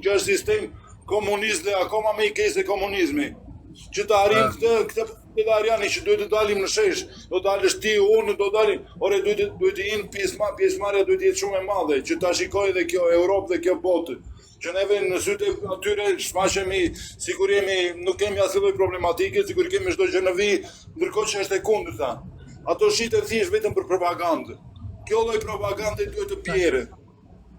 që është sistem komunist dhe akoma me i keq se komunizmi. Që të arrim këtë Ariani që duhet të dalim në shesh, do dalësh ti, unë, do dalim, ore duhet të jenë pjesëmarrja duhet të jetë shumë e madhe, që ta shikojë dhe kjo Europë dhe kjo botë. Që neve në sytë e atyre shfaqemi, sikur nuk kemi asnjë lloj problematike, sikur kemi çdo gjë në vijë, ndërkohë që është e kundërta. Ato shiten thjesht vetëm për propagandë. Kjo lloj propagande duhet të bjerë.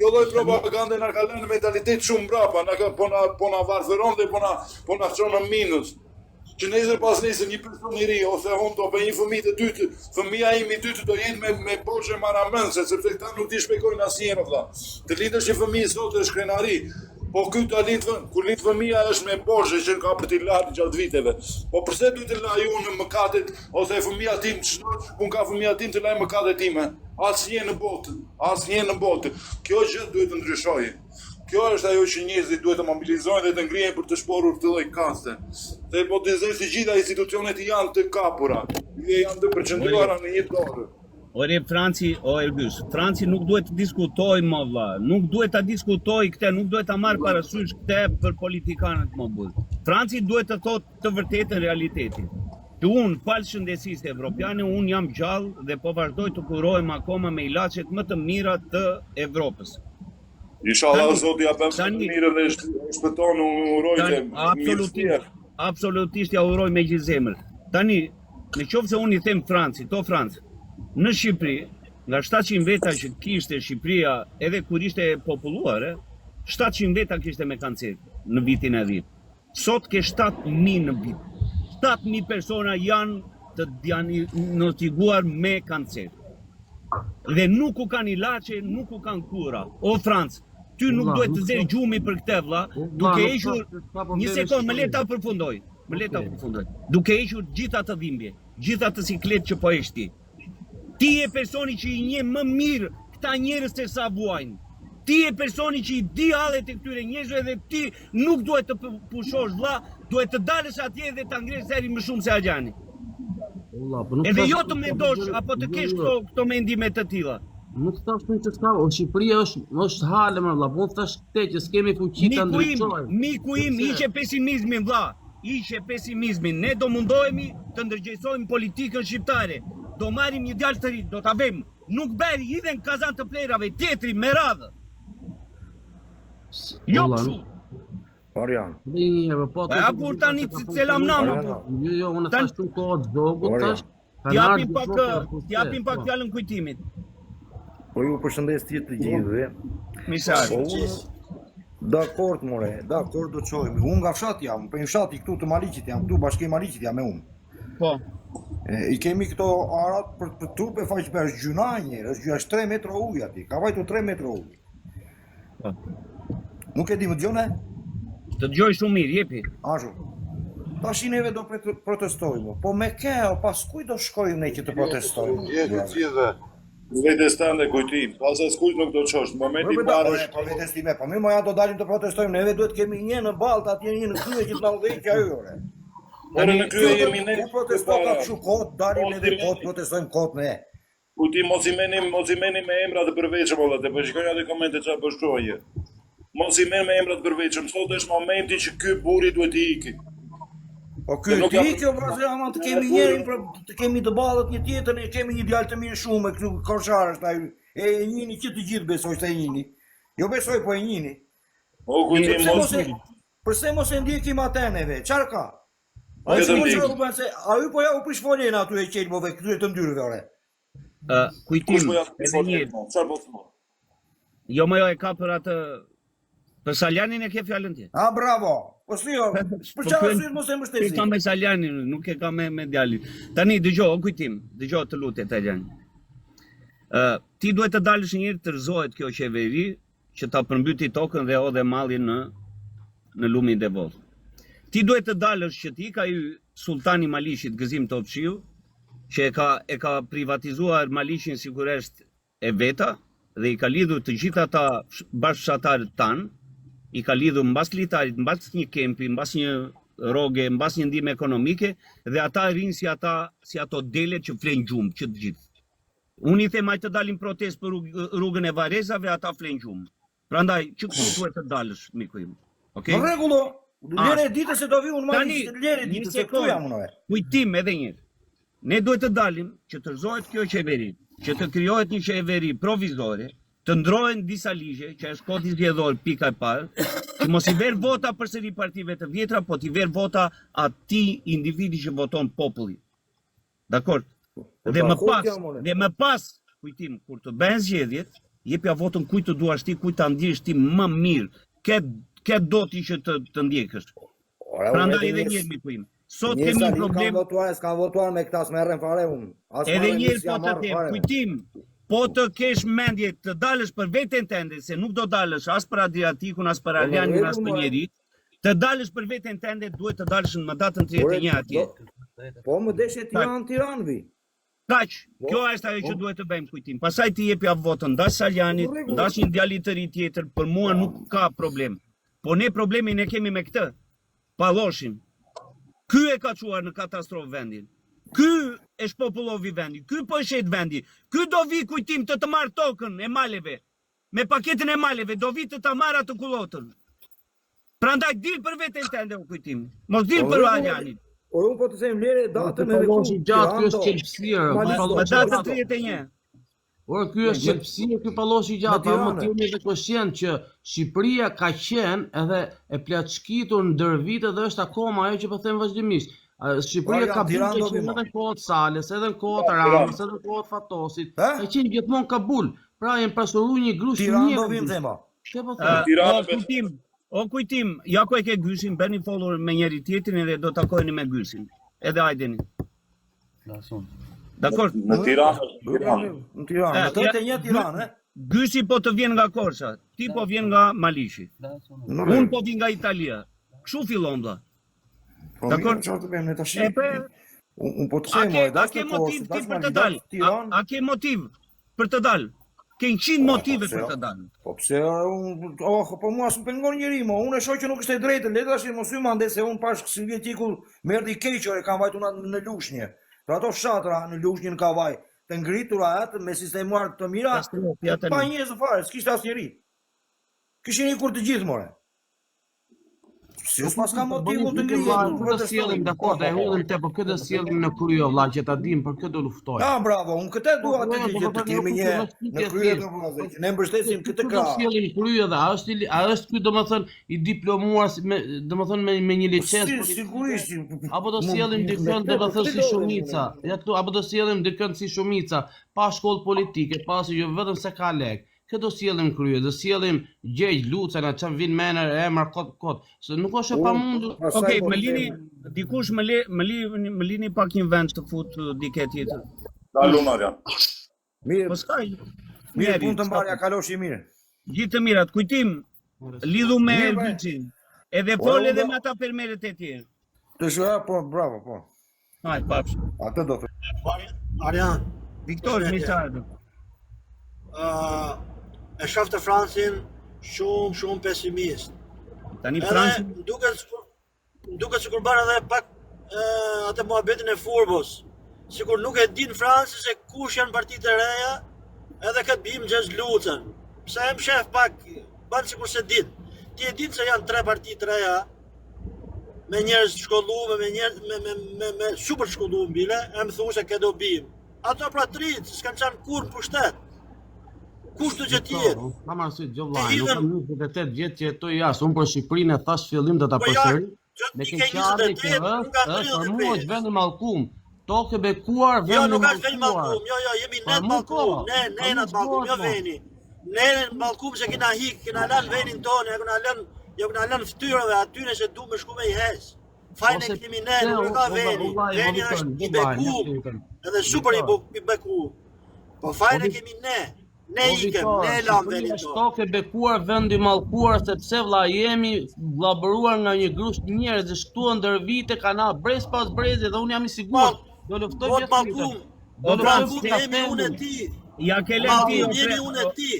Kjo lloj propagande na ka lënë mentalitet shumë mbrapa, po na varfëron dhe po na çon në minus. Që nesër pas nesër një person i ri ose unë do bëj një fëmijë të dytë, fëmia im i dytë do jetë me borxhe maramënse, sepse këta nuk di shpjegojnë asnjëherë vëlla. Të lindësh një fëmijë sot është krenari, po ky kur lind fëmia është me borxhe që ka për t'i larë gjatë viteve. Po pse duhet të laj unë në mëkatet ose fëmia tim ku ka fëmia tim të laj mëkatet time? Asnjë në botë. Kjo gjë duhet të ndryshojë. Kjo është ajo që njerëzit duhet të mobilizojnë dhe të ngrihen për të shporur këtë lloj kaste. Dhe po të zëjë se gjitha institucionet janë të kapura, janë të përqendruara në një dorë. Ore Franci nuk duhet të diskutoj më vlla, nuk duhet ta diskutoj këtë, nuk duhet ta marr parasysh këtë për politikanët më bull. Franci duhet të thotë të vërtetën realitetin. Të unë, falë shëndetësisë evropiane, unë jam gjallë dhe po vazhdoj të kurohem akoma me ilaçet më të mira të Evropës. Inshallah Zoti ja bën të mirë dhe shpëton urojë. Absolutisht ja uroj me gjithë zemër. Tani, në qoftë se unë i them Francë, në Shqipëri, nga 700 veta që kishte Shqipëria edhe kur ishte populluar, 700 veta kishte me kancer në vitin e 10. Sot ke 7.000 në vit. 7.000 persona janë të diagnostikuar me kancer. Dhe nuk u kanë ilaçe, nuk u kanë kura. O Francë, ty nuk duhet të zërë gjumi për këtë vlla, duke hequr një sekond, më le ta përfundoj. Duke hequr gjitha të dhimbje, gjitha të siklet që po heq ti. Ti je personi që i njeh më mirë këta njerëz se sa vuajnë. Ti je personi që i di hallet e këtyre njerëzve dhe ti nuk duhet të pushosh vlla, duhet të dalësh atje dhe ta ngresh zërin më shumë se Agjani. Edhe jo të mendosh apo të kesh këto mendime të tilla. Nuk thash në që s'ka, Shqipëria është hale më vlla, po thash këtë që s'kemi fuqi ta ndryshojmë. Miku im, hiqe pesimizmin vlla, hiqe pesimizmin. Ne do mundohemi të ndërgjegjësojmë politikën shqiptare. Do marrim një djalë të ri, do ta vëmë. Nuk bëri hidhen kazan të plerave, tjetri me radhë. Jo kështu. Orian. A kur tani selam nama. Jo, unë thash të kohë zogut tash. T'japim pak fjalën kujtimit. Po ju përshëndes të gjithëve. Misaj. Dakord more, dakord do çojmë. Unë nga fshat jam, për fshati këtu të Maliqit jam, këtu bashkia Maliqit jam me unë. Po. I kemi këto arat për trupe faq për gjuna njerë, është 3 metra ujë aty. Ka vajtur 3 metra ujë. Po. Nuk e di më dëgjone? Të dëgjoj shumë mirë, jepi. Ashtu. Tash neve do protestojmë. Po me kë, pas kujt do shkojmë ne që të protestojmë? Jetë gjithë. Vetes tande kujtim, pas as kujt nuk do të çosh. Momenti parë është po vetes time, po më ja do dalim të protestojmë, neve duhet kemi një në ballt atje, një në krye që të na udhëheqë ajo ore. Ore në krye jemi ne. Ne protestojmë kështu kot, dalim edhe kot, protestojmë kot ne. Kujtim mos i meni me emra të përveçëm valla, të po shikoj atë komente çfarë po shkruajë. Mos i merr me emra të përveçëm, sot është momenti që ky burri duhet të ikë. Po ky ti kjo vazhdo ama të kemi njërin, të kemi të ballët një tjetër, ne kemi një djalë të mirë shumë këtu Korçar është ai. E njëni që të gjithë besoj se e njëni. Jo besoj po e njëni. O kujtim mos. Pse mos e ndjekim atë neve? Çfarë ka? Ai po ja u prish folën aty e qelmove këtyre të ndyrëve ore. Kujtim. Çfarë po thua? Jo më jo e ka për atë për Saljanin e ke fjalën ti. Ah bravo. Po si jo, për çfarë arsye mos e mbështesi? Ka me Saljanin, nuk e ka me djalin. Tani dëgjoj, kujtim, dëgjoj të lutet Agjani. Ti duhet të dalësh një herë të rrezohet kjo qeveri që ta përmbyti tokën dhe odhe mallin në lumin e Devot. Ti duhet të dalësh që ti ka sultani Malishit Gëzim Topçiu që e ka privatizuar Malishin sigurisht e veta dhe i ka lidhur të gjithë ata bashkëfshatarët tanë. I ka lidhur mbas litarit, mbas një kempi, mbas një rroge, mbas një ndihmë ekonomike dhe ata rinë si ato delet që flen gjumë që të gjithë. Unë i them ai të dalin protestë për rrugën e Varezave, ata flen gjumë. Prandaj që këtu duhet të dalësh, miku im. Okej? Në rregullo. Lere ditës se do vi unë Tani, marrë lere një ditës se këtu sekondë. jam unë. Kujtim edhe një. Ne duhet të dalim që të rëzohet kjo qeveri, që të krijohet një qeveri provizore, të ndrohen disa ligje, që është kodi zgjedhor pika e parë, që mos i ver vota përsëri partive të vjetra, po t'i ver vota atij individi që voton populli. Dakor? Dhe më pas, kujtim, kur të bëhen zgjedhjet, jepja votën kujt të duash ti, kujt ta ndjesh ti më mirë. Ke do ti që të ndjekësh. Prandaj edhe një miku im. Sot kemi një problem. S'ka votuar me këta s'merren fare unë. Edhe një po të them, kujtim, po të kesh mendje të dalësh për veten tënde, se nuk do dalësh as për Adriatikun, as për Alianin, as për njerit, të dalësh për veten tënde, duhet të dalësh në datën 31 atje. Po më deshe Tiranë vi. Kaq, kjo është ajo që duhet të bëjmë, kujtim. Pastaj ti jepja votën ndas Alianit, ndas një djalit të ri tjetër, për mua nuk ka problem. Po ne problemin e kemi me këtë. Palloshin. Ky e ka çuar në katastrofë vendin. Ky e shpopullovi vendin. Ky po e shet vendi. Ky do vi, kujtim, të marr tokën e maleve. Me paketën e maleve do vi të ta marr atë kullotën. Prandaj dil për veten tënde, kujtim. Mos dil për Alianin. Po unë po të them lere datën e Palloshi gjatë, ky është qelpsia. Datën 31. Por ky është qelpsia, ky Palloshi gjatë, pa motivin e koshient që Shqipëria ka qenë edhe e plaçkitur ndër vite dhe është akoma ajo që po them vazhdimisht. Shqipëria ka bërë edhe në kohët Sales, edhe në kohët Ramës, edhe në kohët Fatosit. Ka qenë gjithmonë Kabul. Pra janë pasuruar një grush mirë. O kujtim, ja ku e ke Gysin, bëni follower me njëri tjetrin edhe do takojeni me Gysin. Edhe hajdeni. Dakor? Në Tiranë. Në Tiranë. Në një Tiranë, Gysi po të vjen nga Korça, ti po vjen nga Malishi. Unë po vjen nga Italia. Kështu fillon vlla. Dakor? Unë po të them, a ke motiv ti për të dalë? A ke motiv për të dalë? Ke 100 motive për të dalë. Po pse po mua s'm pengon njëri, unë e shoh që nuk është e drejtë, le tash mos y mande se unë pash Silvjetikull merdi keqore kanë vajtur në Lushnjë. Pra ato fshatra në Lushnjë në Kavaj, të ngritura atë me sistemuar të mira, pa njerëz fare, s'kishte asnjëri. Kishin ikur të gjithë more. Si us pas ka motivu të ngrihen. Këtë do sjellim dakord, e hodhim te po këtë do sjellim në krye vlla që ta dim për këtë do luftoj. Ja bravo, unë këtë dua të kemi një në krye të vllazë që ne mbështesim këtë krah. Do sjellim krye dhe a është ky domethën i diplomuar domethën me një licencë sigurisht. Apo do sjellim dikën domethën si Shumica. Ja këtu apo do sjellim dikën si Shumica, pa shkollë politike, pasi jo vetëm se ka lek. Këtë do sjellim krye, do sjellim Gjergj Luca, na çan vin menër emra kot, se nuk është e pamundur. Okej, më lini dikush më lini pak një vend të fut dikë tjetër. Dalu Marian. Mirë. Po s'ka. Mirë, punë të mbarja kaloshi mirë. Gjithë të mirat, kujtim lidhu me Elviçin. Edhe fol edhe me ata fermerët e tjerë. Të shoha, po, bravo, po. Hajt, paps. Atë do të. Arjan. Viktor Michardo. E shoh të Francin shumë pesimist. Tani Francin duket sikur bën edhe pak atë muhabetin e furbos. Sikur nuk e din Franci se kush janë partitë e reja, edhe këtë bim Gjergj Lucën. Pse e mshef pak, bën sikur se din. Ti e din se janë 3 parti të reja me njerëz të shkolluar, me njerëz me super shkolluar bile, e më thuan se ke do bim. Ato pra trit, s'kan qenë kur në pushtet. Kush do që t'jetë? Ma marësit gjovlaj, nuk kam 28 vjetë që jetoj jashtë, unë për Shqipërinë e thash fillim dhe ta përsëri, me keqari që është për mua është vendi mallkum, tokë e bekuar, vendi mallkuar. Jo, nuk është vendi mallkum, jo, jemi ne mallkum, ne në mallkum, jo veni. Ne në mallkum se kena hik, kena lënë vendin tonë, kena lënë ftyrave aty nëse du me shku me i hes. Fajnë e kemi ne, nuk ka veni, veni është i bekum, edhe super i bekum. Po fajnë e kemi ne. Ne ikem, ne lam vendin tonë. Tokë e bekuar, vendi mallkuar, sepse vlla jemi vllabëruar nga një grusht njerëz që shtu ndër vite kanë brez pas brezi dhe unë jam i sigurt. Do luftoj gjithë. Mallkum jemi unë e ti. Ja ke lënë ti. Jemi unë e ti,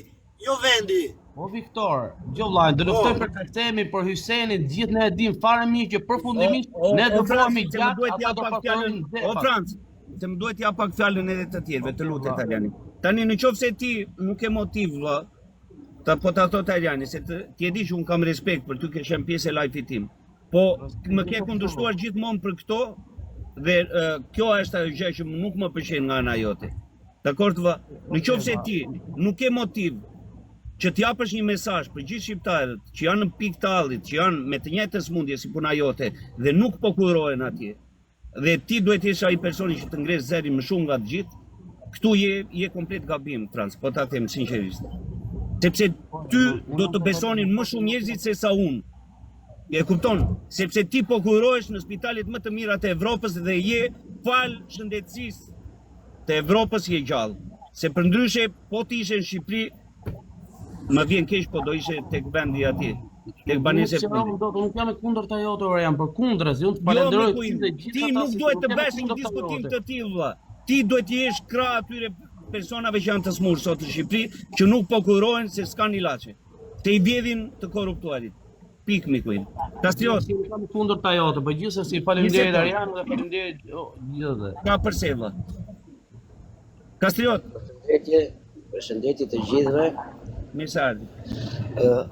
jo vendi. O Viktor, gjovllaj, do luftoj për Kartemi, për Hysenin, gjithë ne e dim fare mirë që përfundimisht ne do bëhemi gjatë apo do paktën. O Franc, se më duhet ja pak fjalën edhe të tjerëve, të lutet Italiani. Tani në qoftë se ti nuk e motiv vlla, Po ta thot Ariani, se ti e di që unë kam respekt për ty ke qenë pjesë e live-it tim. Po më ke kundërshtuar gjithmonë për këto dhe kjo është ajo gjë që nuk më pëlqen nga ana jote. Dakor vë? Në qoftë se ti nuk ke motiv që t'japësh një mesazh për gjithë shqiptarët që janë në pikë të hallit, që janë me të njëjtën smundje si puna jote dhe nuk po kurohen atje. Dhe ti duhet të jesh ai personi që të ngresh zërin më shumë nga të gjithë. Këtu je komplet gabim, Franc, po ta them sinqerisht. Sepse ty do të besonin më shumë njerëzit se sa unë. E kupton? Sepse ti po kurohesh në spitalet më të mira të Evropës dhe je fal shëndetësisë të Evropës je gjallë. Se përndryshe, po ti ishe në Shqipëri, më vjen keq, po do ishe tek vendi atje. Tek banese fundit. Unë jam e kundërta jote Orian, për kundrës, unë të falenderoj ti nuk duhet të bësh një diskutim të tillë vëlla. Ti duhet të jesh krah atyre personave që janë të smurë sot në Shqipëri, që nuk po kurohen se s'kan ilaçe. Te i vjedhin të korruptuarit. Pik miku im. Kastriot. Unë jam e kundërta jote, por gjithsesi faleminderit Arian dhe faleminderit gjithëve. Ka përse vëlla. Kastriot. Përshëndetje të gjithëve. Mirë se ardhi.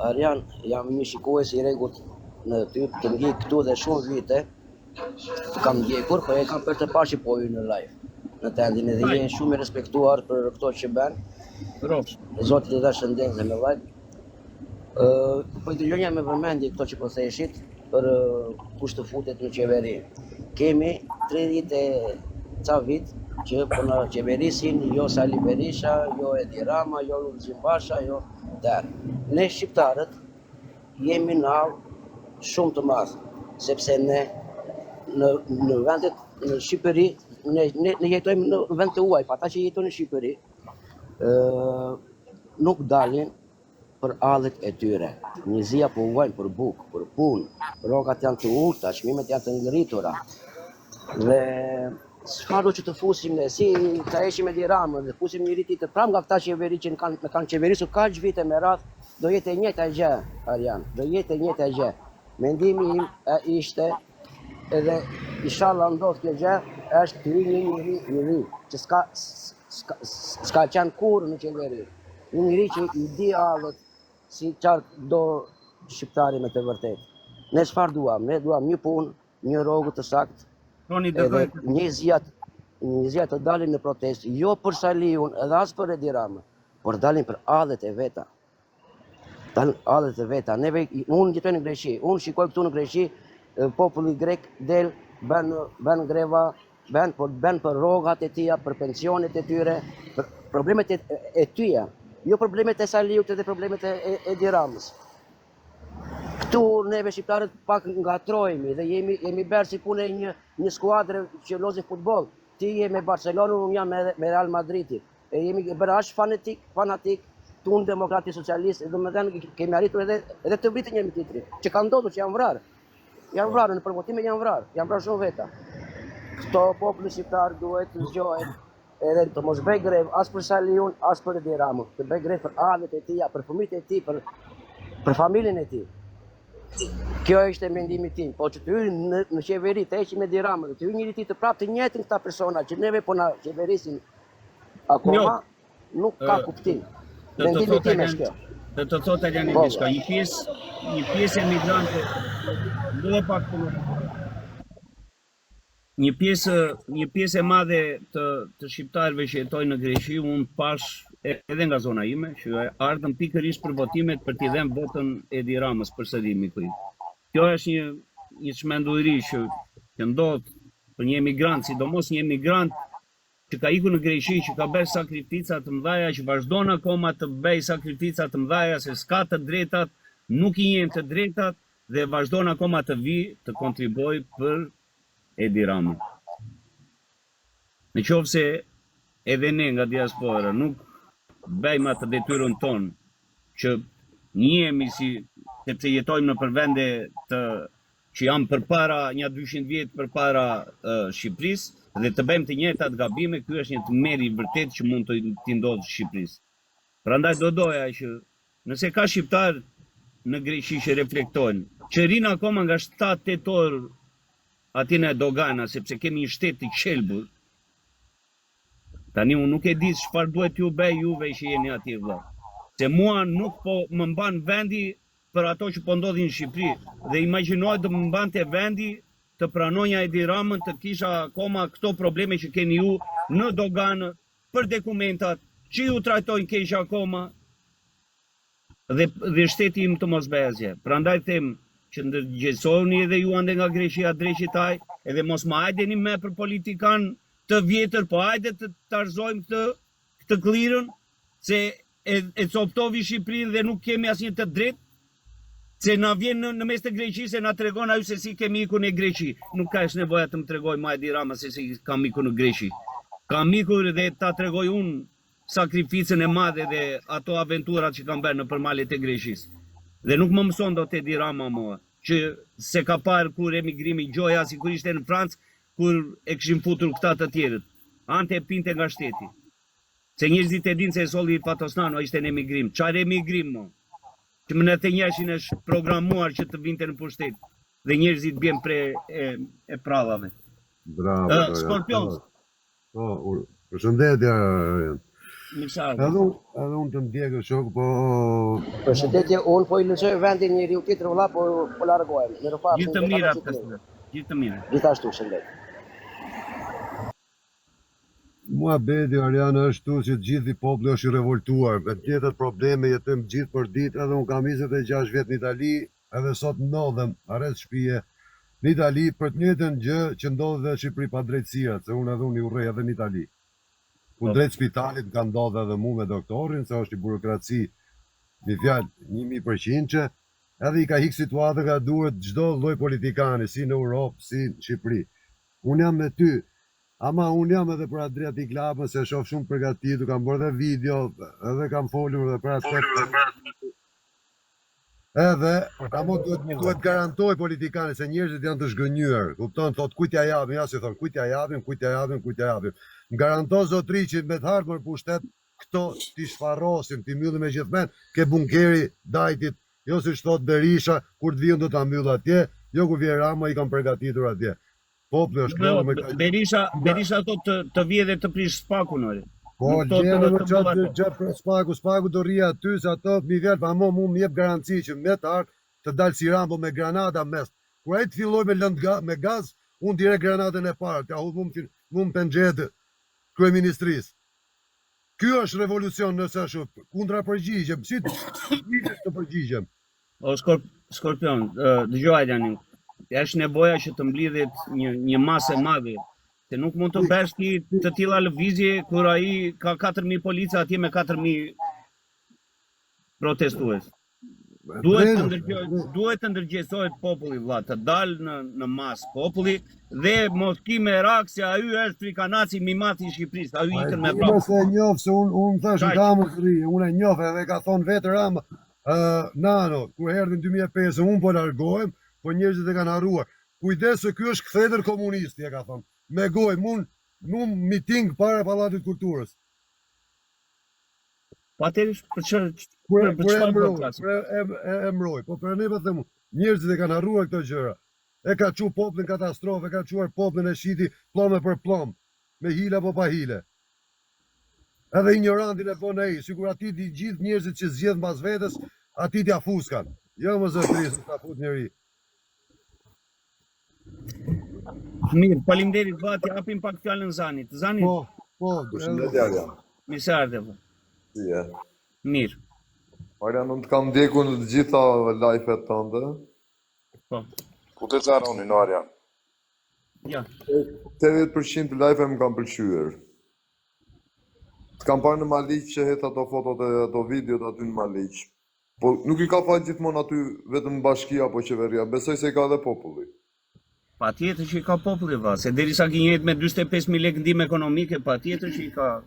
Arian, jam një shikues i rregullt në ty, të ndjej këtu dhe shumë vite. Kam ndjekur, po e kam për të parë që po ju në live. Në tendin edhe je shumë i respektuar për këto që bën. Rofsh. Zoti të dha shëndetësi me vllaj. Po i dëgjonja me vëmendje këto që po theshit për kush të futet në qeveri. Kemi 30 e ca vit që po në qeverisin jo Sali Berisha, jo Edi Rama, jo Lulzim Basha, jo der. Ne shqiptarët jemi në hall shumë të madh, sepse ne në vendet në Shqipëri ne jetojmë në vend të huaj, ata që jetojnë në Shqipëri nuk dalin për hallet e tyre. Njëzia po huajnë për bukë, për punë, rrogat janë të ulta, çmimet janë të ngritura. Dhe s'ka do që të fusim ne, si ta heqim Edi Ramën dhe fusim njëri tjetër pram nga këta qeveri që kanë qeverisur kaq vite me radhë, do jetë e njëjta gjë, Arian, do jetë e njëjta gjë. Mendimi im ishte edhe inshallah ndodh kjo gjë, është të një njëri që s'ka qenë kurrë në qeveri. Një njëri që i di hallet si qartë do shqiptari me të vërtet. Ne çfarë duam? Ne duam një punë, një rrogë të saktë, edhe njëzia të dalin në protestë, jo për Saliun edhe as për Edi Ramën, por dalin për hallet e veta. Hallet e veta. Unë jetoj në Greqi, unë shikoj këtu në Greqi, populli grek del, bën greva, bën për rrogat e tija, për pensionet e tyre, për problemet e tyja, jo problemet e Saliut edhe problemet e Edi Ramës. Këtu neve shqiptarët pak ngatrojemi dhe jemi bërë si punë një skuadre që lozi futboll. Ti je me Barcelonën, unë jam me Real Madridit. E jemi bërë aq fanatik, tunë demokrati socialist, dhe më thënë kemi arritur edhe të vritin njëmi tjetri, që ka ndodhur që janë vrarë. Janë vrarë, në përvotime janë vrarë shumë veta. Këto populli shqiptar duhet të zgjohen edhe të mos bëj grev as për Saliun, as për Edi Ramën, të bëj grev për hallet e tija, për fëmijët e tij, për familjen e tij. Kjo është mendimi tim, po që të hyjë në qeveri, të heqim Edi Ramën, të hyjë njëri tjetër prapë të njëjtin këta persona që neve po na qeverisin akoma, nuk ka kuptim. Mendimi tim është kjo. Të thot Ariani diçka, një pjesë e migrante, një pjesë e madhe të shqiptarëve që jetojnë në Greqi, unë pash edhe nga zona ime, që ardhën pikërisht për votimet për t'i dhënë votën Edi Ramës përsëri miku im. Kjo është një çmenduri që ndodh për një emigrant, sidomos një emigrant që ka ikur në Greqi, që ka bërë sakrifica të mëdha, që vazhdon akoma të bëj sakrifica të mëdha, se s'ka të drejtat, nuk i njeh të drejtat dhe vazhdon akoma të vijë të kontribuoj për Edi Ramën. Në qoftë se edhe ne nga diaspora nuk bëjmë atë detyrën tonë që njihemi sepse jetojmë në përvende që janë përpara një 200 vjet përpara Shqipërisë dhe të bëjmë të njëjtat gabime, ky është një tmerr i vërtet që mund të ndodhë në Shqipërisë. Prandaj do doja që nëse ka shqiptar në Greqi që reflektojnë, që rinë akoma nga 7-8 orë aty në dogana, sepse kemi një shtet të qelbur. Tani unë nuk e di çfarë duhet ju bëj juve që jeni aty vëlla. Se mua nuk po më mban vendi për ato që po ndodhin në Shqipëri. Dhe imagjinoj të më mbante vendi të pranonja Edi Ramën, të kisha akoma këto probleme që keni ju në doganë, për dokumentat, që ju trajtojnë keq akoma, dhe shteti im të mos bëjë asgjë. Prandaj them që ndërgjegjësoni edhe ju ande nga Greqia drejt taj, edhe mos më hajdeni me për politikan të vjetër, po hajde të tarzojmë këtë klirën, se e coptovi Shqipërinë dhe nuk kemi asnjë të drejtë, se na vjen në mes të Greqisë e na tregon ajo se si kemi ikur në Greqi. Nuk ka as nevoja të më tregoj më Edi Rama se si kam ikur në Greqi. Kam ikur dhe ta tregoj unë sakrificën e madhe dhe ato aventurat që kam bërë në përmalet e Greqisë. Dhe nuk më mëson dot Edi Rama mua, që se ka parë kur emigrimi gjoja si kur ishte në Francë, kur e kishim futur këta të tjerët. Ante pinte nga shteti. Se njerëzit e dinë se e solli Fatosnano ishte në emigrim. Çfarë emigrim mo? Që më në të njëshin është programuar që të vinte në pushtet. Dhe njerëzit bjen pre e prallave. Bravo. Skorpion. Përshëndetje. Mirësardhje. Edhe unë të ndjekë shok, po... Përshëndetje, unë po i lësoj vendin njeriu tjetër vëlla, po largohem. Gjithë të mira të gjithë të mira. Gjithashtu, shëndet. Mua bedi Ariana është tu që gjithë i populli është i revoltuar, me tjetët probleme jetojmë gjithë për ditë, edhe unë kam 26 vjetë në Itali, edhe sot ndodhem arrest shtëpie në Itali për të njëjtën gjë që ndodhe dhe Shqipëri pa drejtësia, se unë edhe unë i urrej edhe në Itali. Unë drejt spitalit ka ndodhe edhe mu me doktorin, se është i burokraci, një fjalë 1000%, edhe i ka hikë situatë nga duhet çdo lloj politikani, si në Europë, si në Shqipëri. Unë jam me ty. Ama unë jam edhe për Adriatic Labën, se shoh shumë përgatitur, kam bërë dhe video, edhe kam folur dhe për atë. Edhe, ama duhet garantoj politikane, se njerëzit janë të zhgënjur, kupton, thot kujt ja japim, ja si thon, kujt ja japim. Më garanto zotri që me të ardhmën pushtet, këto t'i shfarrosin, t'i mbyllim me gjithmen, ke bunkeri dajtit, jo si thot Berisha, kur të vijnë do ta mbyll atje, jo ku vjen Rama i kam përgatitur atje. Berisha thot të vje dhe të prish spakun ore. Po, gjene më gjë për spaku do rria aty, se ato mi vjerë, pa mu më jep garanci që me të ardhë të dalë si Rambo me granada mes. Kura e të filloj me lëndë me gaz, unë dire granatën e parë, të ahut mu më pëngjetë kryeministrisë. Kjo është revolucion nëse është kundra përgjigjem, si të përgjigjem. O Skorpion, dëgjoj Adrianin. Është nevoja që të mblidhet një masë e madhe, se nuk mund të bësh ti të tilla lëvizje kur ai ka 4000 polica atje me 4000 protestues. Duhet të ndërgjegjësohet populli vëlla, të dalë në masë populli dhe mos ki me rak se ai është frikanaci mimati i Shqipërisë, ai ikën me prapë. Se e njoh se unë thash në kamës rri, unë e njoh edhe ka thonë vetë Rama, Nano, kur erdhi në 2005 unë po largohem, po njerëzit e kanë harruar. Kujdes se ky është kthedër komunisti, e ka thonë. Me gojë, mund miting para Pallatit Kulturës. Pateri për e mbroj, po për ne vetëm njerëzit e kanë harruar këto gjëra. E ka çu popullin katastrofë, e ka çuar popullin e shiti pllome për plom, me hile apo pa hile. Edhe ignorantin e bën ai, sikur aty të gjithë njerëzit që zgjedh mbas vetes, aty t'ia fuskan. Jo më zotërisë, ta fut njëri. Mirë, faleminderit vati, japim pak fjalën Zanit. Zanit. Po. Përshëndetje Arjan. Mirësardhje. Si je? Mirë. Arjan, unë të kam ndjekur në të gjitha live-et tënde. Po. Ku të caroni në Arjan? Ja. 80% live-e më kam pëlqyer. Të kam parë në Maliq që het ato fotot e ato videot aty në Maliq. Po nuk i ka fal gjithmonë aty vetëm bashkia apo qeveria, besoj se i ka edhe populli. Patjetër që i ka populli valla, se derisa gjenjet me 45.000 lekë ndihmë ekonomike, patjetër që i ka.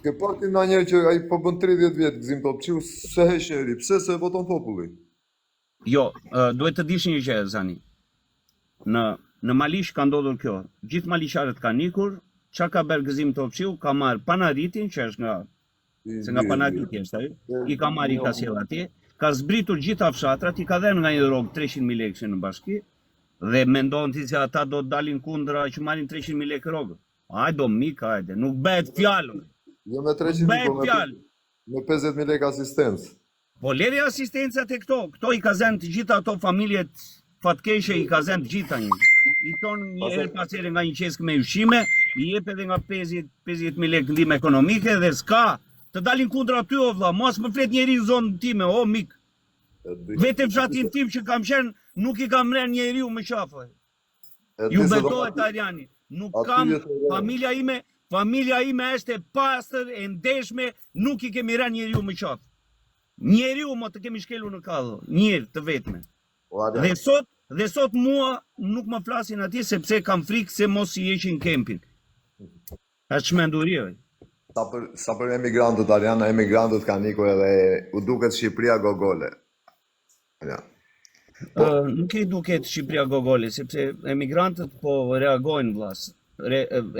Ke parti na njerë që ai po bën 30 vjet gzim Topçiu, se hesheri, pse se voton populli? Jo, duhet të dish një gjë Zani. Në Malish ka ndodhur kjo. Gjithë maliqarët kanë ikur, çka ka bërë gzim Topçiu, ka marr panaritin që është nga panariti është ai. I ka marrë ka sjell atje, ka zbritur gjitha fshatrat, i ka dhënë nga një rrogë 300.000 lekë në bashki. Dhe mendon ti se ata do të dalin kundra që marrin 300.000 lekë rrogë. Hajde, mik, hajde, nuk bëhet fjalë. Jo me 300.000 bëhet fjalë. Me 50.000 lekë asistencë. Po leri asistencat e këto i ka zënë të gjitha ato familjet fatkeqe, i ka zënë të gjitha një. I tonë një herë pas here nga një qeskë me ushqime, i jep edhe nga 50.000 lekë ndihmë ekonomike dhe s'ka të dalin kundra ty o vlla, mos më flet njeri në zonën time, o mik. Vete fshatin tim që kam qenë, nuk i kam rënë njeriu më qafë. Ju betohet Arjani, nuk kam, familja ime është e pastër, e ndeshme, nuk i kemi rënë njeriu më qafë. Njeriu më të kemi shkelu në kallë, njerë të vetme. Dhe sot mua nuk më flasin atje sepse kam frikë se mos i heqin kempin. Është çmendurie. Sa për emigrantët, Ariana, emigrantët kanë ikur edhe u duket Shqipëria gogole. Ja. Nuk i duket Shqipëria gogole, sepse emigrantët po reagojnë vllas.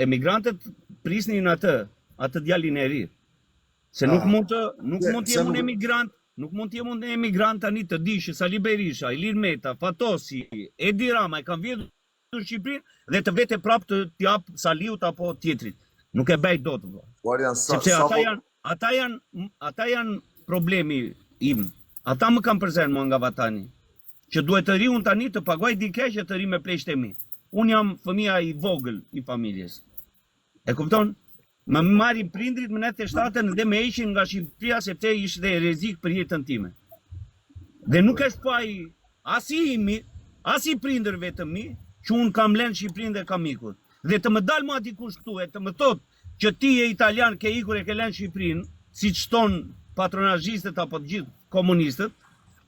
Emigrantët prisnin atë djalin e ri. Se nuk mund të jem unë emigrant, nuk mund të jem unë emigrant tani të di që Sali Berisha, Ilir Meta, Fatosi, Edi Rama e kanë vjedhur në Shqipëri dhe të vete prapë të jap Saliut apo tjetrit. Nuk e bëj dot vëlla. Sepse ata janë problemi im. Ata më kanë përzerë mua nga vatani. Që duhet të ri unë tani të paguaj dike që të ri me pleqtë e mi. Unë jam fëmia i vogël i familjes. E kupton? Më marrin prindrit më 97 dhe më heqin nga Shqipëria sepse ishte rrezik për jetën time. Dhe nuk është faj as i imi, as i prindërve të mi, që unë kam lënë Shqipërinë dhe kam ikur. Dhe të më dalë mua dikush këtu e të më thotë që ti je italian, ke ikur e ke lënë Shqipërinë, siç thon patronazhistët apo të gjithë komunistët,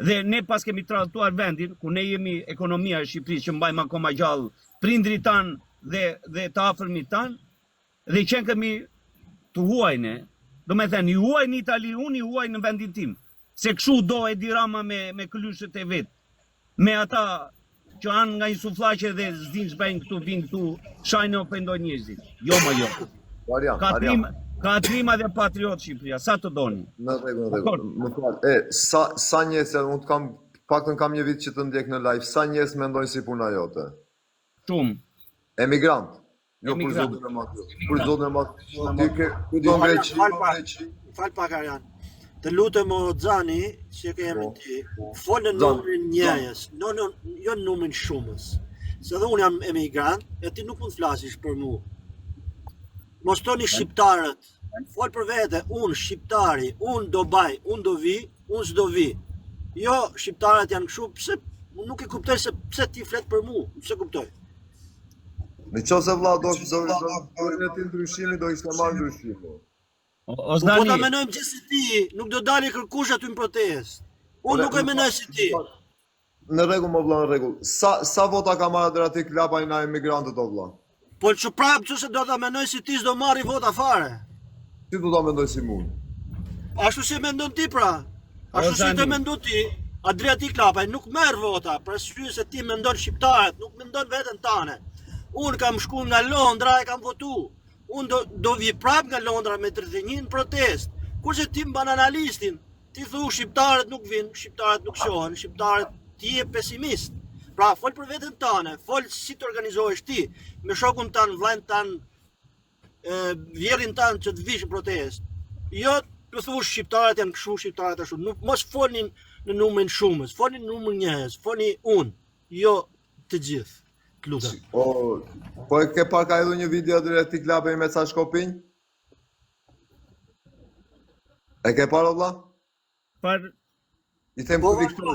dhe ne pas kemi trajtuar vendin ku ne jemi ekonomia e Shqipërisë që mbajmë akoma gjallë prindrit tanë dhe të afërmit tanë, dhe qenë kemi të huajnë, do me thënë, i huaj në Itali, unë i huaj në vendin tim. Se këshu do Edi Rama me këlyshët e vetë, me ata që anë nga një suflaqe dhe zdin shbejnë këtu, vinë këtu, shajnë ofendoj njëzit. Jo më jo. Ka trima dhe patriot Shqipëria, sa të doni. Në rregull. Më fal. Sa njerëz, unë paktën kam një vit që të ndjek në live, sa njerëz mendojnë si puna jote? Shumë. Emigrant. Jo për zotin e madh. Për zotin e madh. Ti do Greqi. Fal pak Arjan. Të lutem o Xhani, që ke emrin ti, folë në numrin njëjës, jo në numrin shumës. Se dhe unë jam emigrant, e ti nuk mund të flasësh për mua. Mos toni shqiptarët, fol për vete, unë shqiptari, unë do baj, unë do vi, unë s'do vi. Jo, shqiptarët janë kështu, pse nuk e kuptoj se pse ti flet për mua, pse kuptoj. Në qo se vla do e ti ndryshimi, do ishte marrë ndryshimi. Po ta menojmë që si ti, nuk do dali kërkush aty në protest. Unë nuk e menoj si ti. Në rregull më vlla, në rregull. Sa vota ka marrë deri aty klapa na emigrantët o vlla? Po që prapë që se do ta menoj si ti, s'do marri vota fare. Ti do ta mendoj si mund. Ashtu si mendon ti pra. Ashtu si të mendon ti, Adriatik Klapaj nuk merr vota, për arsye se ti mendon shqiptarët, nuk mendon veten tane. Unë kam shku nga Londra e kam votu. Unë do vi prap nga Londra me 31 protest. Kurse ti mban analistin, ti thu shqiptarët nuk vinë, shqiptarët nuk shohen, shqiptarët ti je pesimist. Pra fol për veten tane, fol si të organizohesh ti, me shokun tanë, vllajën tanë, vjerin tanë që të vish në protest. Jo të thu shqiptarët janë kështu, shqiptarët ashtu. Mos folnin në numrin shumës, folnin në numrin njëhes, folni unë, jo të gjithë. Po e ke parka edhe një video dhe ti klapej me ca shkopinj? E ke parë vlla? I them për Viktor.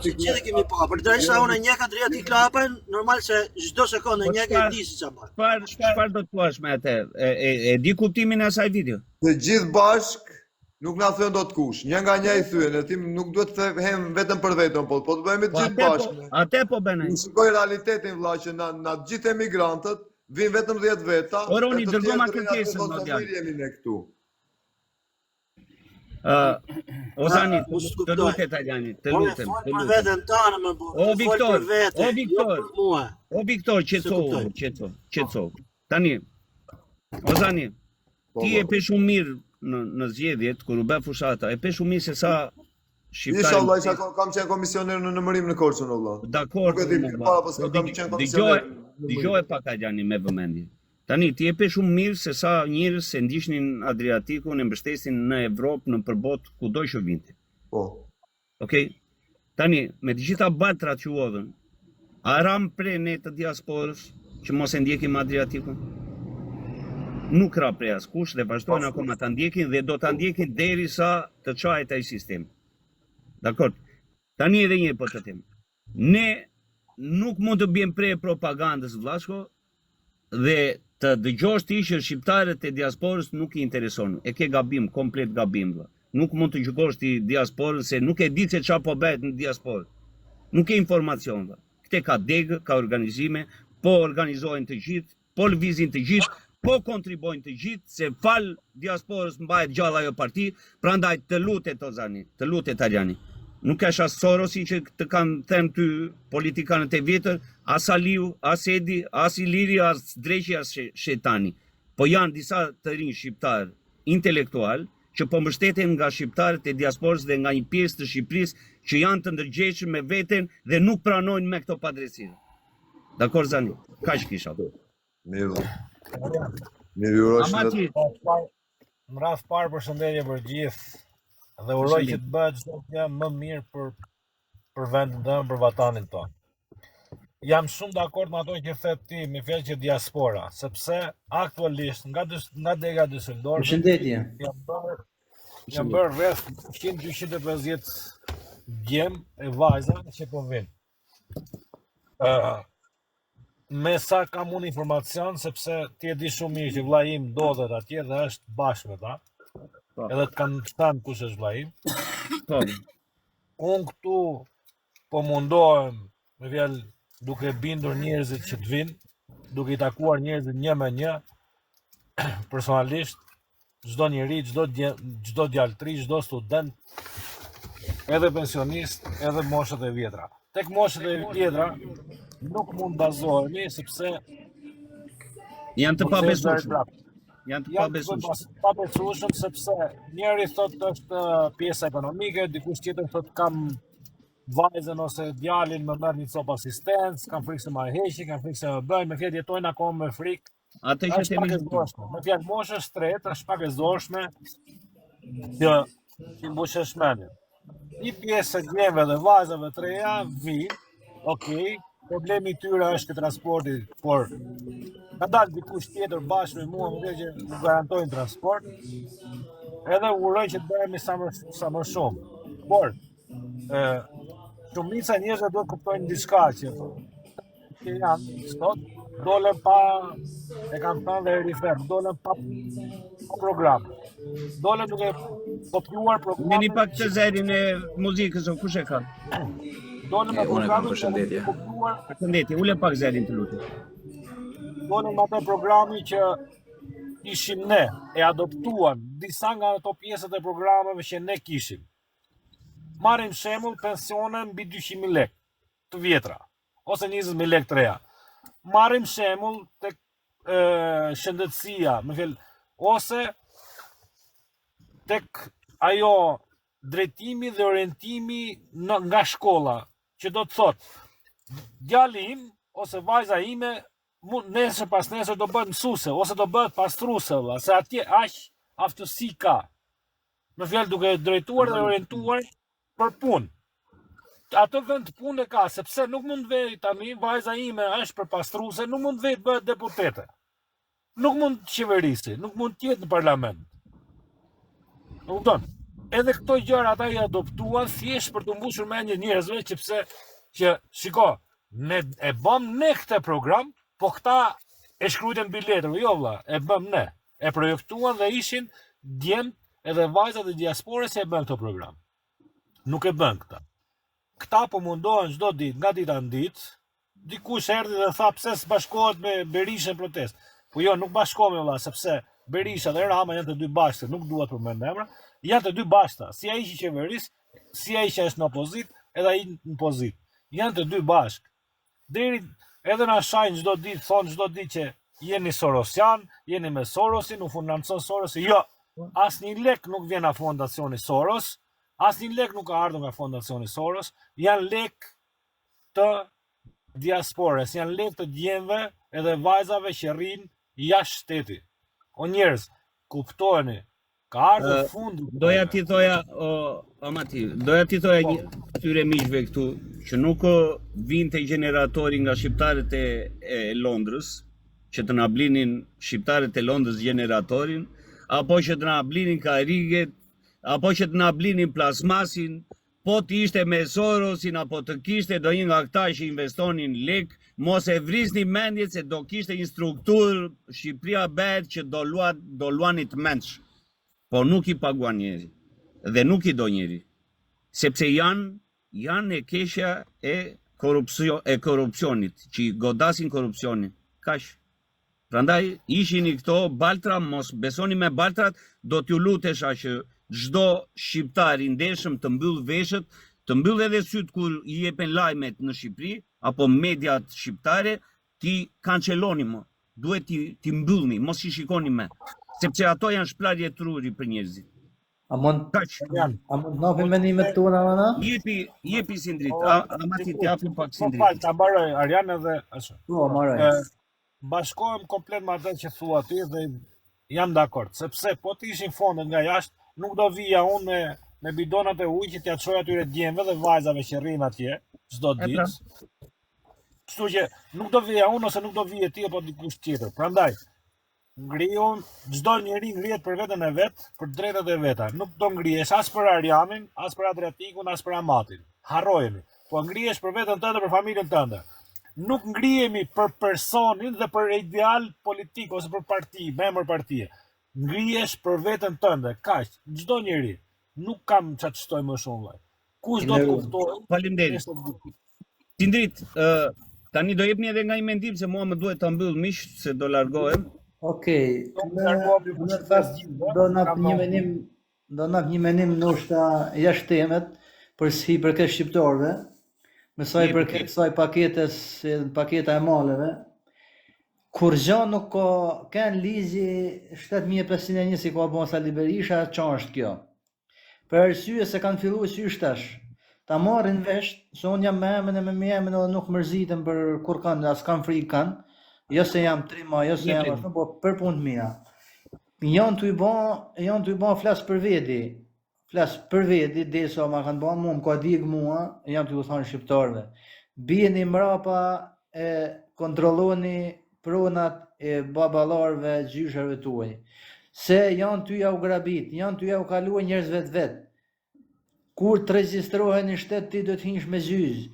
Gjithë kemi pa, për drejta unë njeh Adriatik Klapën, normal se çdo sekondë njeh e di si çfarë. Çfarë do të thuash me atë? E di kuptimin e asaj video. Të gjithë bashk nuk na thën dot kush. Një nga një i thyen, ti nuk duhet të them vetëm për vetëm, po të bëjmë të gjithë bashkë. Atë po bënë. Unë shikoj realitetin vlla që na të gjithë emigrantët vinë vetëm 10 veta. Oroni dërgoma kërkesën do t'jap. Jemi ne këtu. Ozani, të lutem Italiani, të lutem. Për veten tënde më bëj. O Viktor, qetëso. Tani, Ozani, ti e pe shumë mirë në zgjedhjet, kur u bë fushata, e pe shumë mirë se sa shqiptarë. Inshallah, kam qenë komisioner në numërim në Korçën valla. Dakor. Dëgjoj pak Ajani me vëmendje. Tani, ti e pe shumë mirë se sa njerëz se ndiqnin Adriatikun e mbështesin në Evropë, në përbot, kudo që vinte. Po. Okej? Tani, me të gjitha batrat që u odhën, a ram pre ne të diasporës që mos e ndjekim Adriatikun? Nuk ra pre askush dhe vazhdojnë akoma ta ndjekin dhe do ta ndjekin derisa të çahet ai sistem. Dakor? Tani edhe një po të them. Ne nuk mund të bjem pre propagandës vllashko dhe të dëgjosh ti që shqiptarët e diasporës nuk i intereson. E ke gabim, komplet gabim vlla. Nuk mund të gjykosh ti diasporën se nuk e di se çfarë po bëhet në diasporë. Nuk ke informacion vlla. Këte ka degë, ka organizime, po organizohen të gjithë, po lëvizin të gjithë, po kontribojnë të gjithë, se fal diasporës mbahet gjallë ajo parti, prandaj të lutet Ozani, të lutet Arjani. Nuk është as Sorosi që të kanë thënë ty politikanët e vjetër, as Aliu, as Edi, as Iliri, as Dreqi, as Shetani. Po janë disa të rinj shqiptar intelektual që po mbështeten nga shqiptarët e diasporës dhe nga një pjesë të Shqipërisë që janë të ndërgjegjshëm me veten dhe nuk pranojnë me këto padrejtësi. Dakor Zani, kaq kisha. Mirë. Mirë, ju uroj Amati, Në rast parë përshëndetje për gjithë dhe uroj që të bëhet çdo gjë më mirë për vendin tonë, për vatanin tonë. Jam shumë dakord me ato që thet ti me fjalë që diaspora, sepse aktualisht nga dega Düsseldorf jam bërë rreth 100-250 djem e vajza që po vinë. Me sa kam unë informacion, sepse ti e di shumë mirë që vlla im ndodhet atje dhe është bashkë me ta. Edhe të kanë thënë kush është vlla im. Unë këtu po mundohem me fjalë duke bindur njerëzit që të vinë, duke i takuar njerëzit një me një, personalisht, çdo njeri, çdo djaltri, çdo student, edhe pensionist, edhe moshët e vjetra. Tek moshët e vjetra nuk mund bazohemi sepse janë të pabesueshëm. Janë të pabesueshëm sepse njëri thotë është pjesa ekonomike, dikush tjetër thotë kam vajzën ose djalin më merr një copë asistencë, kam frikë se ma heqin, kam frikë se më bëjnë, me fjalë jetojnë akoma me frikë. Atë që Është pak e zorshme. Me fjalë moshës tretë është pak e zorshme që ti mbushesh mendjen. Një pjesë e djemve dhe vajzave të reja vinë, okej, problemi i tyre është ke transporti, por ka dalë dikush tjetër bashkë me mua më që nuk garantojnë transport. Edhe uroj që të bëhemi sa më shumë. Por shumica njerëzve duhet kuptojnë diçka që janë sot, dolen pa, e kam thënë dhe rifem, dolen pa program. Dolen duke kopjuar programin. Mini pak të zërin e muzikës, o kush e ka? Dolen me programin Përshëndetje, ule pak zërin të lutem. Dolen me atë programi që ishim ne, e adoptuan disa nga ato pjesët e programeve që ne kishim. Marrim shembull pensione mbi 200.000 lekë të vjetra ose 20.000 lekë të reja. Marrim shembull tek shëndetësia, më fal, ose tek ajo drejtimi dhe orientimi nga shkolla, që do të thotë djali im ose vajza ime nesër pas nesër do bëhet mësuese ose do bëhet pastruese, se atje aq aftësi ka. Më fjalë duke drejtuar dhe orientuar për punë. Ato vend punë e ka, sepse nuk mund vej tani, vajza ime është për pastruese, nuk mund vej të bëhet deputete. Nuk mund të qeverisi, nuk mund të jetë në parlament. Nuk tonë. Edhe këto gjëra ata i adoptuan thjesht për të mbushur mendjen njerëzve, që shiko, ne e bëm ne këtë program, po këta e shkruajtën biletën, jo vlla, e bëm ne. E projektuan dhe ishin djemt edhe vajzat e diasporës që e bën këtë program. Nuk e bën këta. Këta po mundohen çdo ditë, nga dita në ditë, dikush erdhi dhe tha pse s'bashkohet me Berishën protest. Po jo, nuk bashkohemi valla, sepse Berisha dhe Rama janë të dy bashkë, nuk duhet përmend emra, janë të dy bashkëta, si ai që qeveris, si ai që është në opozit, edhe ai në pozit. Janë të dy bashkë. Deri edhe na shajnë çdo ditë, thonë çdo ditë që jeni Sorosian, jeni me Sorosin, u financon Sorosi. Jo, asnjë lek nuk vjen nga fondacioni Soros. Asnjë lek nuk ka ardhur nga fondacioni Soros, janë lek të diasporës, janë lek të djemve edhe vajzave që rrinë jashtë shteti. O njerëz, kuptojeni, ka ardhur fundi. Doja ti thoja, Amati, doja ti thoja atyre miqve këtu, që nuk vinte generatori nga shqiptarët e Londrës, që të na blinin shqiptarët e Londrës generatorin, apo që të na blinin kariget, apo që të na blinin plasmasin, po të ishte me Sorosin, apo të kishte do një nga këta që investonin lek, mos e vrisni mendjet se do kishte një strukturë Shqipëria bet që do luanit menç. Po nuk i paguan njeri, dhe nuk i do njeri, sepse janë e keshja e korupcionit, që i godasin korupcionin, kash. Prandaj ishin i këto baltra, mos besoni me baltrat, do t'ju lutesha që çdo shqiptar i ndeshëm të mbyll veshët, të mbyll edhe syt kur i jepen lajmet në Shqipëri, apo mediat shqiptare, ti kanceloni më, duhet ti mbyllni, mos i shikoni me, sepse ato janë shplarje truri për njerëzit. A mund të napi mendimet tona mëna? Jepi Sindrit, Amati të japim pak Sindrit. Po, ta mbaroj Arjan edhe ashtu. Po, maroj. Bashkohem komplet me atë që thua ti dhe jam dakord, sepse po të ishin fondet nga jashtë, nuk do vija unë me bidonat e ujë që t'ja çoj atyre djemve dhe vajzave që rrinë atje çdo ditë. Kështu që nuk do vija unë ose nuk do vije ti apo dikush tjetër. Prandaj ngrijon, çdo njeri ngrihet për veten e vet, për drejtat e veta. Nuk do ngrihesh as për Arjanin, as për Adriatikun, as për Amatin. Harrojeni. Po ngrihesh për veten tënde, për familjen tënde. Nuk ngrihemi për personin dhe për ideal politik ose për parti, me emër partie. Ngrihesh për veten tënde, kaq, çdo njeri. Nuk kam çat shtoj më shumë vllai. Kush do të kuptojë? Faleminderit. Sindrit, tani do jepni edhe nga një mendim se mua më duhet ta mbyll miq se do largohem. Okej. Do nap një menim ndoshta jashtë temet për si përket shqiptarëve. Me sa i përket kësaj paketes, paketa e maleve, kur gjë nuk ka në ligji 7501 si ka bën Sali Berisha, çfarë është kjo? Për arsye se kanë filluar sysh tash, ta marrin vesh, se unë jam me emrin e me emrin edhe nuk mërzitem për kur kanë, as kanë frikë kanë, jo se jam trima, jo se jam ashtu, po për punë të mira. Janë të i ba flas për veti. Flas për veti, dhe sa ma kanë ba mua, më ka digë mua, janë të ju thonë shqiptarve. Bjeni mrapa e kontrolloni pronat e babalarve, gjysherve tuaj. Se janë të ja u grabit, janë të ja u kaluar njerëz vet. Kur të regjistrohen në shtet, ti do të hinsh me zyz.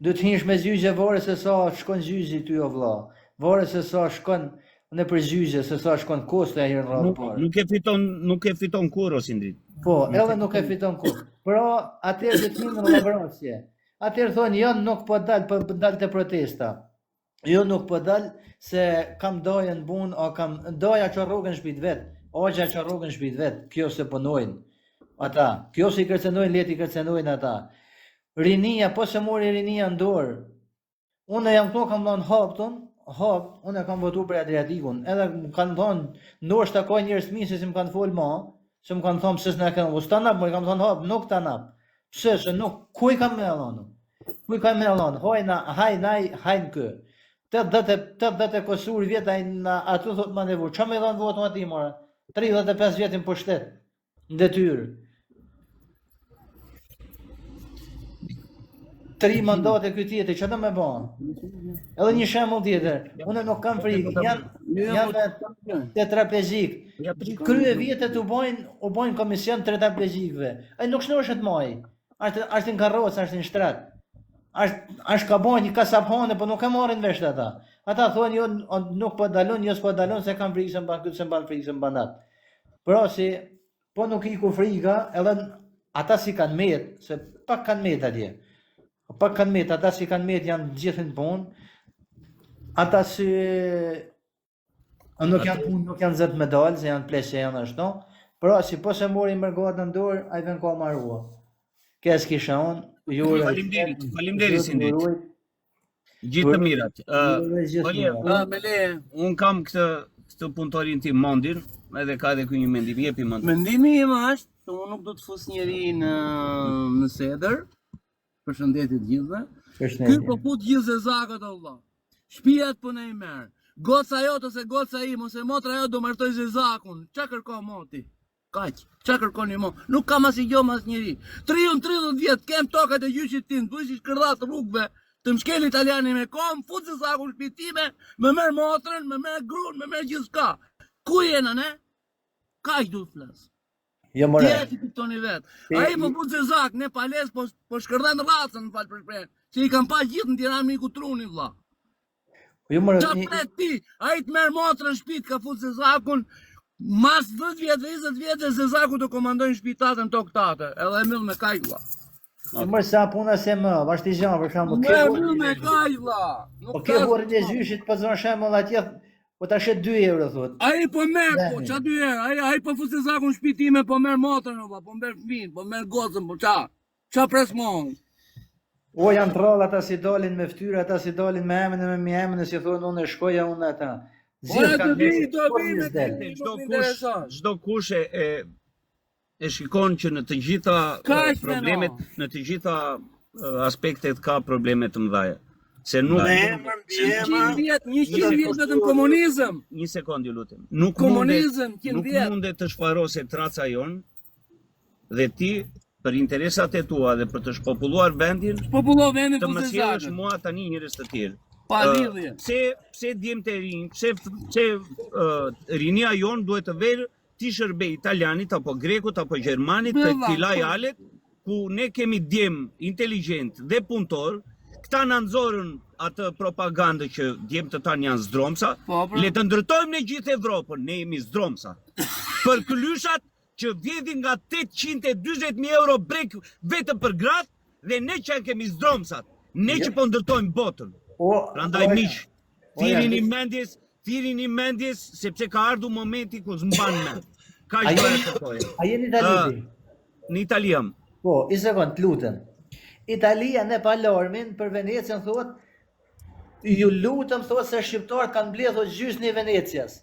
Do të hinsh me zyz e vore se sa shkon zyzi ty o vlla. Vore se sa shkon në përgjyze, se sa shkon koste e herën rrallë parë. Nuk e fiton kur, o Sindrit. Po, edhe nuk e fiton kur. Pra, atëherë do të hinë në laboratorë. Atëherë thonë, jo nuk po dal, po dal të protesta. Jo nuk po dal se kam dojën bun, o kam doja që rrugën shpit vet, ogja që rrugën shpit vet, kjo se punojnë ata. Kjo se i kërcenojnë, leti kërcenojnë ata. Rinia, po se mori rinia në dorë. Unë jam këto kam dhënë hap, unë kam votu për Adriatikun. Edhe më kanë thonë, ndoshta ka njerëz të mirë se si më kanë folë ma, se më kanë thonë pse s'na kanë vos ta nap, më kanë thonë hap, nuk ta nap. Pse se nuk ku i kam mellonë? Ku i kam mellonë? Hojna, hajn kë. 80 kosur vjet ai na aty thot më nevu. Çfarë më dhan votën aty more? 35 vjetin po shtet. Në detyrë. 3 mandate ky tjetër, çfarë do më bën? Edhe një shembull tjetër. Unë nuk kam frikë. Janë tetraplegjik. Krye vjetet u bojnë komision tetraplegjikëve. Ai nuk shnoshet më. Është në karrocë, është në shtrat. Është ka bën një kasapane, po nuk e marrin vesh ata. Ata thonë jo nuk po dalon, jo s'po dalon se kanë frikë se mban këtë, se mban frikë se mban atë. Por si po nuk i ku frika, edhe ata si kanë met, se pak kanë met atje. Pak kanë met, ata si kanë met janë gjithë në punë. Ata si nuk janë punë, nuk janë zëtë medalë, se janë pleshe janë ashtu. Por si po se mori mërgohat në dorë, ai vën ka marrua. Kes kisha unë, Faleminderit Sindrit. Gjithë të mirat. Unë kam këtë punëtorin tim Mondin, edhe ka edhe ky një mendim, jepi Mond. Mendimi im është, se unë nuk do të fus njeri në sedër. Përshëndetje të gjithëve. Ky po fut gjithë zezakët Allah. Shtëpiat po na i merr. goca jote ose goca im, ose motra jote do martoj Zezakun. Qa kërko moti? Kaq, qa kërkoni mo? Nuk kam as i gjom as njeri. 30 vjetë, kem tokat e gjyqit tim, tu ishi shkërdat rrugve, të më shkel italiani me kom, fut Zezakun shpitime, me merë motrën, me merë grun, me merë gjithë shka. Ku jena, ne? Kaq du të flasë. Jo more. Tjeti kuptoni vetë. A i po fut Zezak, ne pales, po shkërdan racën në falë për shprejnë. Se i kam pa gjithë në Tiranë me i kutruni, vla. Jo more. Qa pret ti? A i të merë motrën shpit, ka fut Zezakun, mas 10 vjetë, 20 vjetë, Zezaku të komandojnë shpitatën të këtate, edhe e mëllë me kaj, vla. Jo more sa puna se më, vazhtijan për shembull. Me mëllë me kaj, vla. Po ke burrin e zyshit po zon shembull atje, po tash 2 euro thot. A i po merë, po, qa 2 euro? A i po fut Zezakun shpitime, po merë motrën, vla, po merë fmin, po merë gocën, po qa? Qa presmon? O janë troll ata si dalin me fytyrë, ata si dalin me emrin e si thonë unë shkoja unë ata. Ora të vi me të Çdo kush e shikon që në të gjitha problemet, në të gjitha aspektet ka probleme të mëdha. Se nuk 100 vjet vetëm komunizëm. Një sekond ju lutem. Nuk Komunizëm 100 vjet. mundet të shfarose traca jon dhe ti për interesat e tua dhe për të shpopulluar vendin, të më sjellësh mua tani njerëz të tjerë. Pa lidhje. Pse djemtë e rinj, pse rinia jon duhet të verë ti shërbej italianit apo grekut apo gjermanit të këtij alet ku ne kemi djem inteligjent dhe punëtor, këta na nxorën atë propagandë që djemtë tanë janë zdromsa, le të ndërtojmë në gjithë Evropën, ne jemi zdromsa. Për klyushat që vjedhin nga 840.000 euro brek vetëm për gratë dhe ne që kemi zdromsat, ne që po ndërtojmë botën. Prandaj miq, thirrini mendjes sepse ka ardhur momenti ku s'mban mend. Kaq do të thoj. A jeni italiani? Në Itali jam. Po, i sekond, lutem. Italia ne pa alarmin për Venecian thot, ju lutem thot se shqiptarët kanë mbledhur gjysmën e Venecias.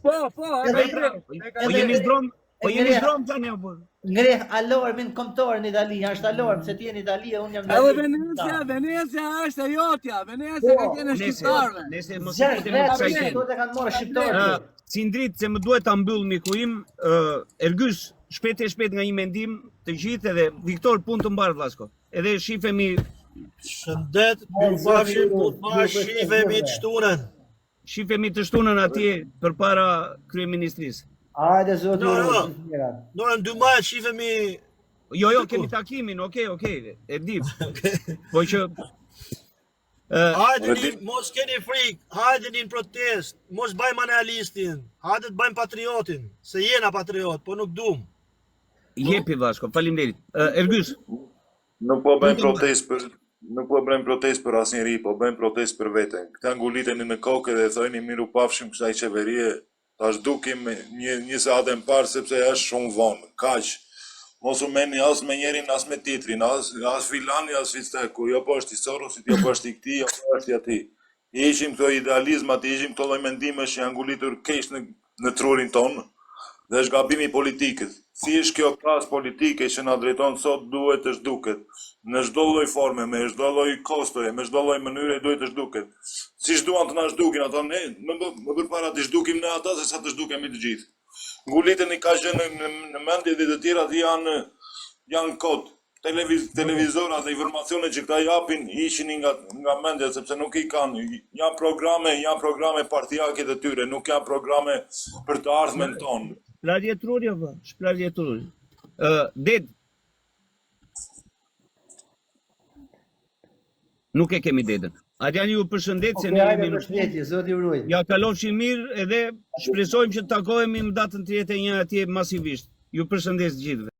Po jemi zdrom tani apo? Ngreh alarmin kombëtar në Itali, është alarm se ti je në Itali, unë jam në Edhe Venecia është e jotja, Venecia ka qenë shqiptarëve. Nëse mos e kemi kësaj e kanë marrë shqiptarët. Cindrit se më duhet ta mbyll miku im, Ergys, shpejt nga një mendim të gjithë edhe Viktor punë të mbar vllasko. Edhe shifemi Shëndet, mirupafshim, po të bash shifemi të shtunën. Shifemi të shtunën atje përpara kryeministrisë. Hajde zoti. Në orën 12 shifemi. Jo, kemi takimin, okej, e di. Po që hajde mos keni frikë, hajde në protest, mos bëjmë analistin, hajde të bëjmë patriotin, se jena patriot, po nuk dum. Jepi Vasko, faleminderit. Ergys. Nuk po bëjmë protest për asnjëri, po bëjmë protest për veten. Këta nguliteni në kokë dhe thojni mirupafshim kësaj qeverie, tash dukim një sahatë më parë sepse është shumë vonë. Kaq. Mos u meni as me njerin, as me titrin, as filani, as Fisteku, jo po është i Sorosit, jo po është i këtij, jo po është i atij. Ishim këto idealizmat, ishim këto lloj mendime që janë ngulitur keq në trurin tonë dhe është gabimi politikës. Si është kjo klasë politike që na drejton sot duhet të zhduket. Në çdo lloj forme, me çdo lloj kostoje, me çdo lloj mënyre duhet të zhduket. Siç duan të na zhdukin ata ne, më përpara të zhdukim ne ata se sa të zhdukemi të gjithë. Nguliteni ka që në mendje dhe të tjerat janë kod. Televizorat dhe informacione që këta japin ishin nga mendje, sepse nuk i kanë. Janë programe partijake të tyre, nuk janë programe për të ardhmen tonë. Shplavjetrurje, shplavjetrurje. Ded. Nuk e kemi dedën. Adjani ju përshëndet se ne jemi në shëndetje, zoti uroj. Ja kalofshin mirë edhe shpresojmë që të takohemi në datën 31 atje masivisht. Ju përshëndes gjithëve.